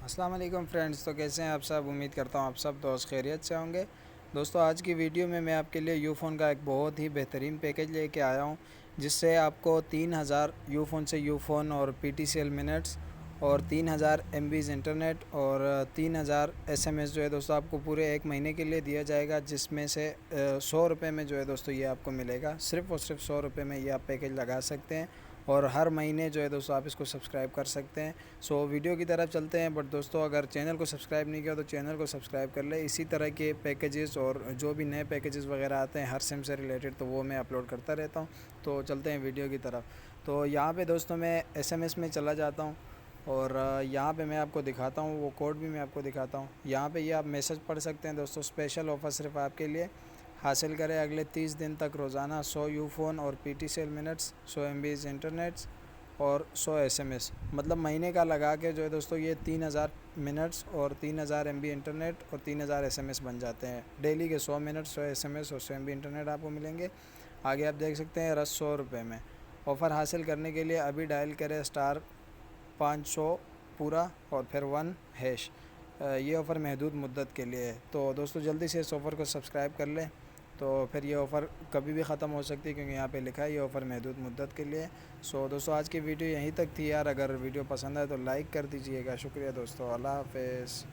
السلام علیکم فرینڈز، تو کیسے ہیں آپ سب؟ امید کرتا ہوں آپ سب دوست خیریت سے ہوں گے۔ دوستو آج کی ویڈیو میں آپ کے لیے یو فون کا ایک بہت ہی بہترین پیکج لے کے آیا ہوں، جس سے آپ کو 3000 یو فون سے یو فون اور P T C L minutes اور 3000 ایم بیز انٹرنیٹ اور 3000 ایس ایم ایس جو ہے دوستو آپ کو پورے ایک مہینے کے لیے دیا جائے گا، جس میں سے 100 روپے میں جو ہے دوستو یہ آپ کو ملے گا۔ صرف اور صرف 100 روپے میں یہ آپ پیکج لگا سکتے ہیں اور ہر مہینے جو ہے دوستو آپ اس کو سبسکرائب کر سکتے ہیں۔ ویڈیو کی طرف چلتے ہیں، بٹ دوستو اگر چینل کو سبسکرائب نہیں کیا تو چینل کو سبسکرائب کر لیں۔ اسی طرح کے پیکیجز اور جو بھی نئے پیکیجز وغیرہ آتے ہیں ہر سم سے ریلیٹڈ، تو وہ میں اپلوڈ کرتا رہتا ہوں۔ تو چلتے ہیں ویڈیو کی طرف۔ تو یہاں پہ دوستو میں ایس ایم ایس میں چلا جاتا ہوں اور یہاں پہ میں آپ کو دکھاتا ہوں، وہ کوڈ بھی میں آپ کو دکھاتا ہوں۔ یہاں پہ یہ آپ میسج پڑھ سکتے ہیں دوستو، اسپیشل آفر صرف آپ کے لیے۔ حاصل کریں اگلے 30 دن تک روزانہ 100 یو فون اور P T C L minutes, 100 MBs internets اور 100 ایس ایم ایس، مطلب مہینے کا لگا کے جو ہے دوستو یہ 3000 منٹس اور 3000 ایم بی انٹرنیٹ اور 3000 ایس ایم ایس بن جاتے ہیں۔ ڈیلی کے 100 منٹ، 100 ایس ایم ایس اور 100 ایم بی انٹرنیٹ آپ کو ملیں گے۔ آگے آپ دیکھ سکتے ہیں رس 100 روپے میں۔ آفر حاصل کرنے کے لیے ابھی ڈائل کریں *500 پورا اور پھر 1#۔ یہ آفر محدود مدت کے لیے ہے، تو دوستو جلدی سے اس آفر کو سبسکرائب کر لیں، تو پھر یہ آفر کبھی بھی ختم ہو سکتی ہے، کیونکہ یہاں پہ لکھا ہے یہ آفر محدود مدت کے لیے۔ دوستو آج کی ویڈیو یہیں تک تھی یار، اگر ویڈیو پسند آئے تو لائک کر دیجئے گا۔ شکریہ دوستو، اللہ حافظ۔